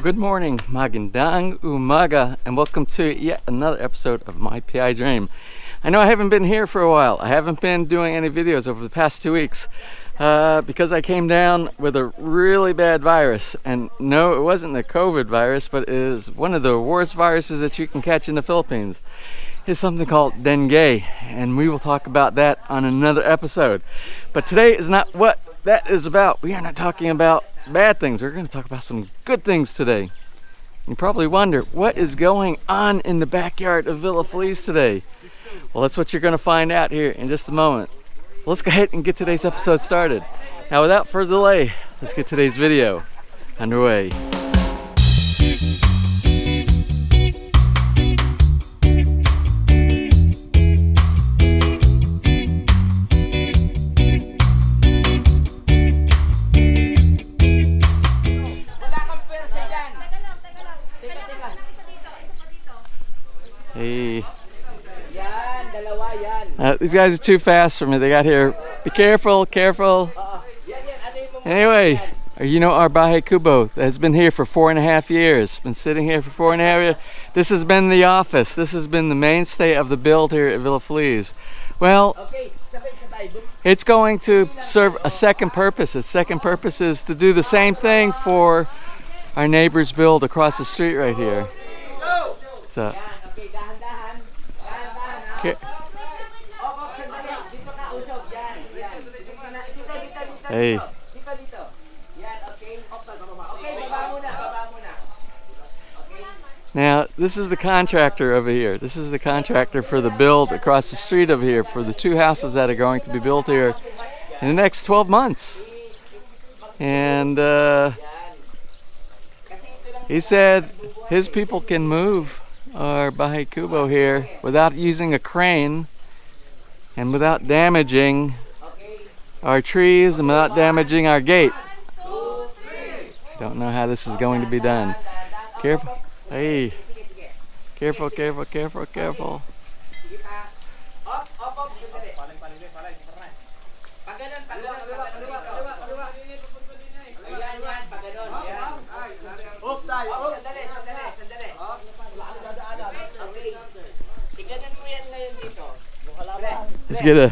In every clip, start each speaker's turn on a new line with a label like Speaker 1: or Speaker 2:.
Speaker 1: Well, good morning, magandang umaga, and welcome to yet another episode of My PI Dream. I know I haven't been here for a while. I haven't been doing any videos over the past 2 weeks because I came down with a really bad virus. And no, it wasn't the COVID virus, but it is one of the worst viruses that you can catch in the Philippines. It's something called dengue, and we will talk about that on another episode. But today is not what that is about. We are not talking about bad things. We're going to talk about some good things today. You probably wonder, what is going on in the backyard of Villa Feliz today? Well, that's what you're going to find out here in just a moment. So let's go ahead and get today's episode started. Now, without further delay, let's get today's video underway. Hey. These guys are too fast for me. They got here. Be careful, careful. Anyway, you know our Bahay Kubo that has been here for 4.5 years. Been sitting here for 4.5 years. This has been the office. This has been the mainstay of the build here at Villa Feliz. Well, it's going to serve a second purpose. Its second purpose is to do the same thing for our neighbor's build across the street right here. So. Hey. Now, this is the contractor over here. This is the contractor for the build across the street over here for the 2 houses that are going to be built here in the next 12 months. And he said his people can move our Bahay Kubo here without using a crane and without damaging our trees and without damaging our gate. Don't know how this is going to be done. Careful. Hey. Careful, careful, careful, careful. Let's get a.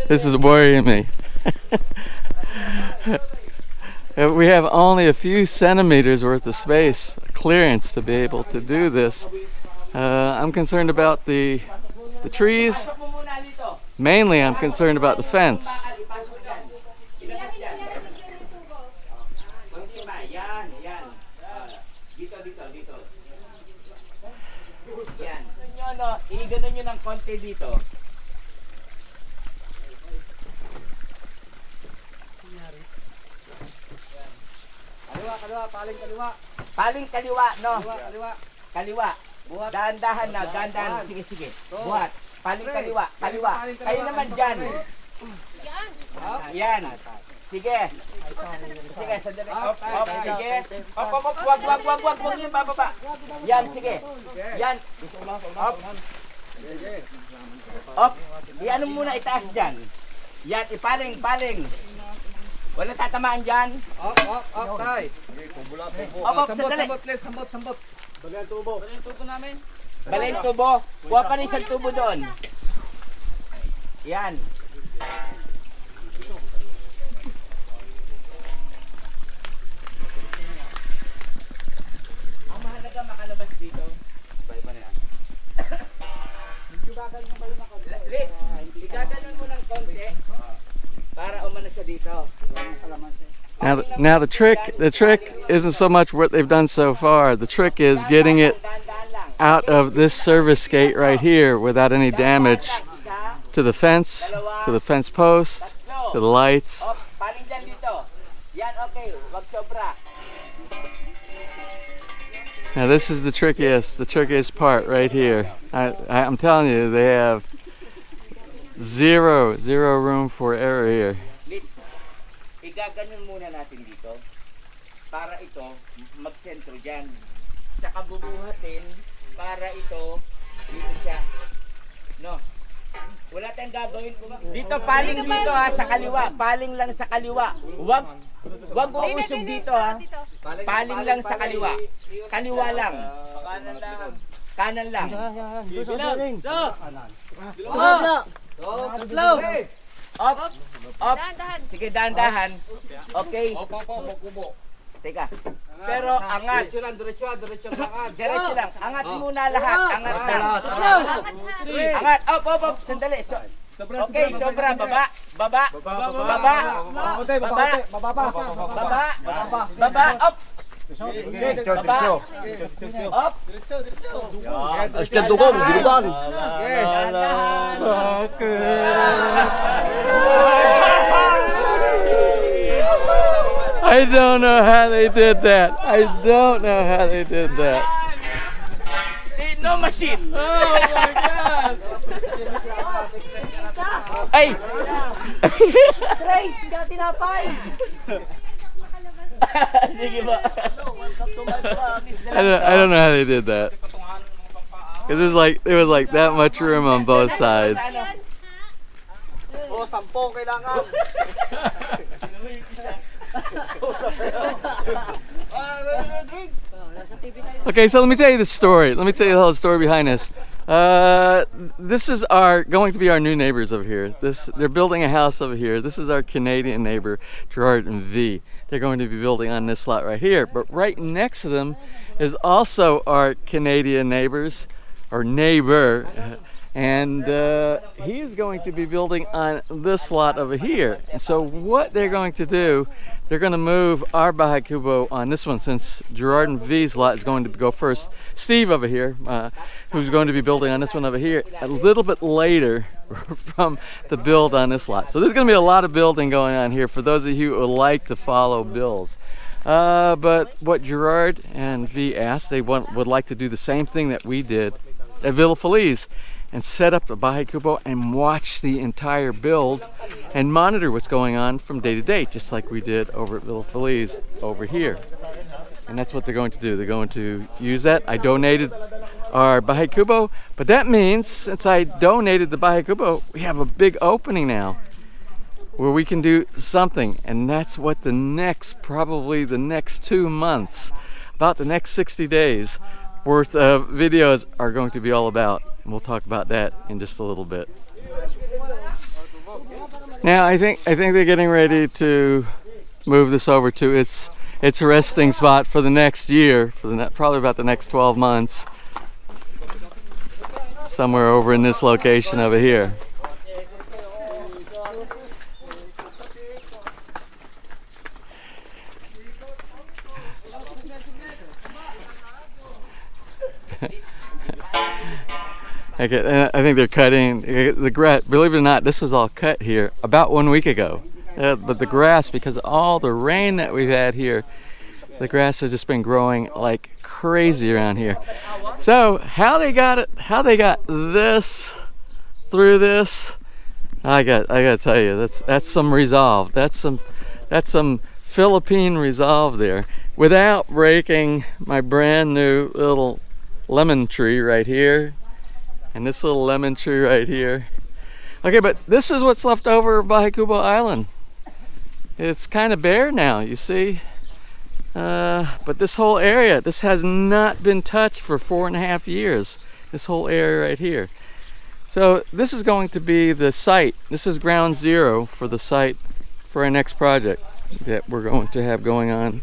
Speaker 1: This is worrying me. We have only a few centimeters worth of space, clearance to be able to do this. I'm concerned about the trees. Mainly, I'm concerned about the fence.
Speaker 2: I-ganon nyo ng konti dito. Kaliwa, paling kaliwa. Paling kaliwa, no? Kaliwa. Buhat. Dahan-dahan na, dahan-dahan. Sige. Buhat. Paling kaliwa, kaliwa. Kayo naman dyan. Yan. Sige. Sige, sandali. Op, sige. Op, wag yung bababa. Yan, sige. Yan. Op, iano muna itaas dyan. Yan, ipaling. Wala tatamaan dyan. Op, tay. Op, sandali. Sambot. Balay tubo namin. Balay tubo. Kuha pa rin isang tubo doon. Yan. Ang mahalaga makalabas dito. Iba na yan. Igaganon mo ng konti para umano siya dito.
Speaker 1: Now the trick isn't so much what they've done so far. The trick is getting it out of this service gate right here without any damage to the fence post, to the lights. Now this is the trickiest part right here. I'm telling you, they have zero room for error here.
Speaker 2: Igaganon muna natin dito para ito magsentro dyan. Saka bubuhatin para ito dito siya. No? Wala tayong gagawin. Dito, paling dito ha, sa kaliwa. Paling lang sa kaliwa. Wag uusog dito ha. Paling lang sa kaliwa. Kaliwa lang. Kanan lang. Bilang. Tatlo. Up. Sige, dahan-dahan. Okay. Teka. Pero angat.
Speaker 3: Diretso
Speaker 2: lang. Angat muna lahat. Angat lang. Angat. Up. Sandali. Okay, sobra. Baba. Up. Up.
Speaker 3: Asyan dugong, dilugan.
Speaker 1: I don't know how they did that.
Speaker 2: See, no machine.
Speaker 1: Oh my God!
Speaker 2: Ay!
Speaker 4: Trace, hindi ka tinapay.
Speaker 2: Sige ba?
Speaker 1: I don't know how they did that. It was like that much room on both sides.
Speaker 3: Oh, 10 kailangan.
Speaker 1: Okay, so let me tell you the story. Let me tell you the whole story behind this. This is going to be our new neighbors over here. They're building a house over here. This is our Canadian neighbor, Gerard and V. They're going to be building on this lot right here. But right next to them is also our Canadian neighbor, and he is going to be building on this lot over here. And so what they're going to do, they're going to move our Bahay Kubo on this one, since Gerard and V's lot is going to go first. Steve over here, who's going to be building on this one over here, a little bit later from the build on this lot. So there's going to be a lot of building going on here for those of you who like to follow builds. But what Gerard and V asked, they would like to do the same thing that we did at Villa Feliz, and set up the Bahay Kubo and watch the entire build and monitor what's going on from day to day, just like we did over at Villa Feliz over here. And that's what they're going to do. They're going to use that. I donated our Bahay Kubo, but that means since I donated the Bahay Kubo, we have a big opening now where we can do something, and that's what probably the next 2 months, about the next 60 days worth of videos are going to be all about. And we'll talk about that in just a little bit. Now I think they're getting ready to move this over to its resting spot for the next year, probably about the next 12 months, somewhere over in this location over here. Okay, I think they're cutting the grass. Believe it or not, this was all cut here about 1 week ago. But the grass, because of all the rain that we've had here, the grass has just been growing like crazy around here. So how they got this through this, I got to tell you, that's some resolve. That's some Philippine resolve there, without breaking my brand new little lemon tree right here. And this little lemon tree right here. Okay, but this is what's left over of Bahay Kubo Island. It's kind of bare now, you see. But this whole area, this has not been touched for 4.5 years. This whole area right here. So this is going to be the site. This is ground zero for the site for our next project that we're going to have going on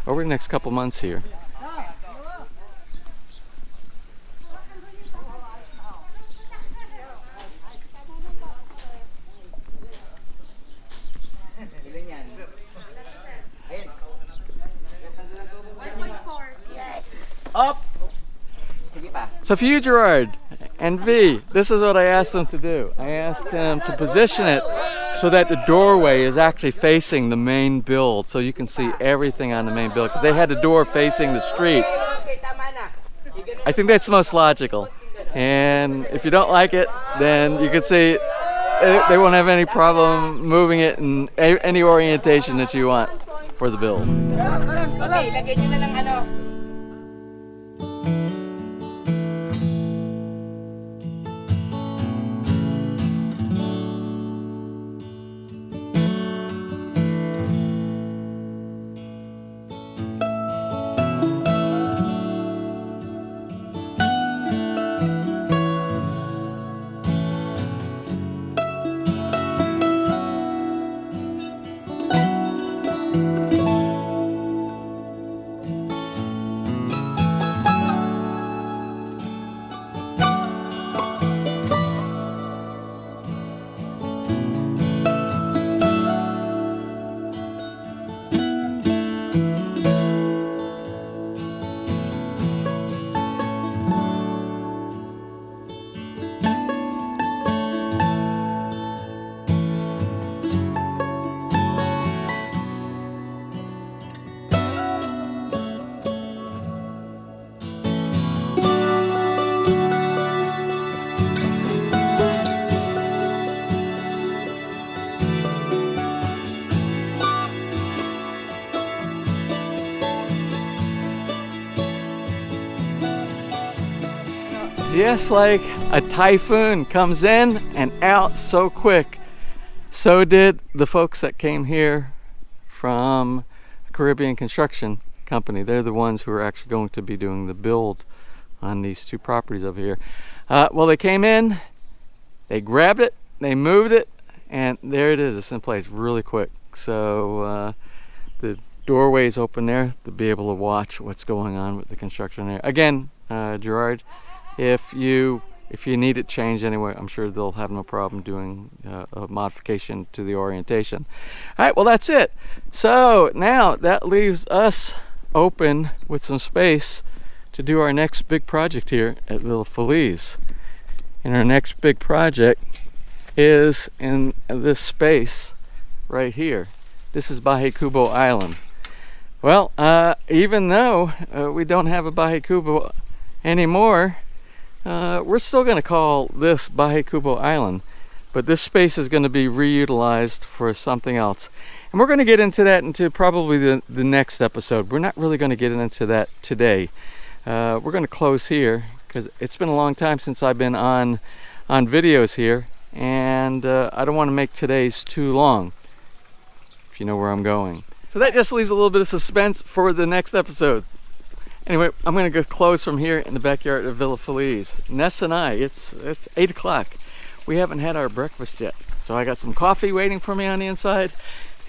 Speaker 1: over the next couple months here.
Speaker 2: Up. Sige pa.
Speaker 1: So for you, Gerard and V, this is what I asked them to do. I asked them to position it so that the doorway is actually facing the main build, so you can see everything on the main build, because they had the door facing the street. I think that's most logical. And if you don't like it, then you can see they won't have any problem moving it in any orientation that you want for the build.
Speaker 2: Okay, lagyan nyo na ng ano.
Speaker 1: just like a typhoon, comes in and out so quick. So did the folks that came here from Caribbean Construction Company. They're the ones who are actually going to be doing the build on these two properties over here. Well, they came in, they grabbed it, they moved it, and there it is. It's in place really quick. So the doorway's open there to be able to watch what's going on with the construction there. Again, Gerard, if you need it changed anyway, I'm sure they'll have no problem doing a modification to the orientation. All right, well, that's it. So now that leaves us open with some space to do our next big project here at Villa Feliz. And our next big project is in this space right here. This is Bahay Kubo Island. Well, even though we don't have a Bahay Kubo anymore, we're still going to call this Bahay Kubo Island, but this space is going to be reutilized for something else. And we're going to get into that into probably the next episode. We're not really going to get into that today. We're going to close here because it's been a long time since I've been on videos here, and I don't want to make today's too long, if you know where I'm going. So that just leaves a little bit of suspense for the next episode. Anyway, I'm going to go close from here in the backyard of Villa Feliz. Ness and I, it's 8 o'clock. We haven't had our breakfast yet. So I got some coffee waiting for me on the inside,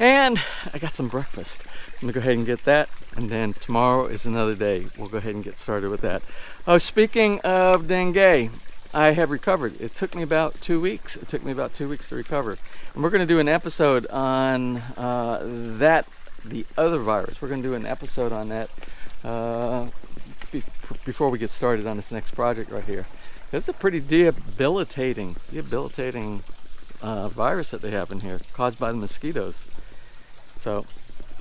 Speaker 1: and I got some breakfast. I'm going to go ahead and get that, and then tomorrow is another day. We'll go ahead and get started with that. Oh, speaking of dengue, I have recovered. It took me about 2 weeks. It took me about 2 weeks to recover. And we're going to do an episode on the other virus. We're going to do an episode on that before we get started on this next project right here. It's a pretty debilitating virus that they have in here, caused by the mosquitoes. So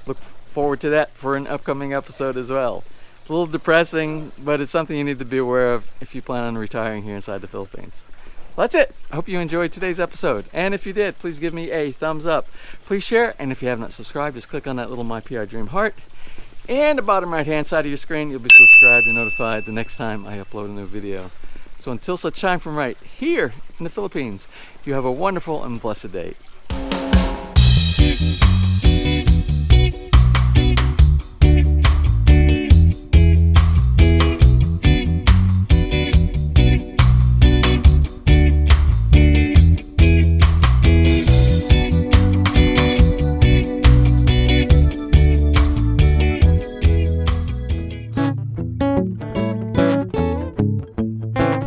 Speaker 1: look forward to that for an upcoming episode as well. It's a little depressing, but it's something you need to be aware of if you plan on retiring here inside the Philippines. Well, that's it. I hope you enjoyed today's episode. And if you did, please give me a thumbs up. Please share. And if you have not subscribed, just click on that little My PI Dream heart. And the bottom right hand side of your screen, you'll be subscribed and notified the next time I upload a new video. So until such time from right here in the Philippines, you have a wonderful and blessed day.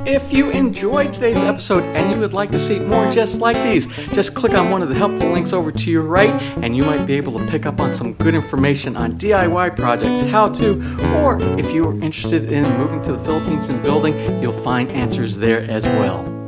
Speaker 1: If you enjoyed today's episode and you would like to see more just like these, just click on one of the helpful links over to your right and you might be able to pick up on some good information on DIY projects, how to, or if you are interested in moving to the Philippines and building, you'll find answers there as well.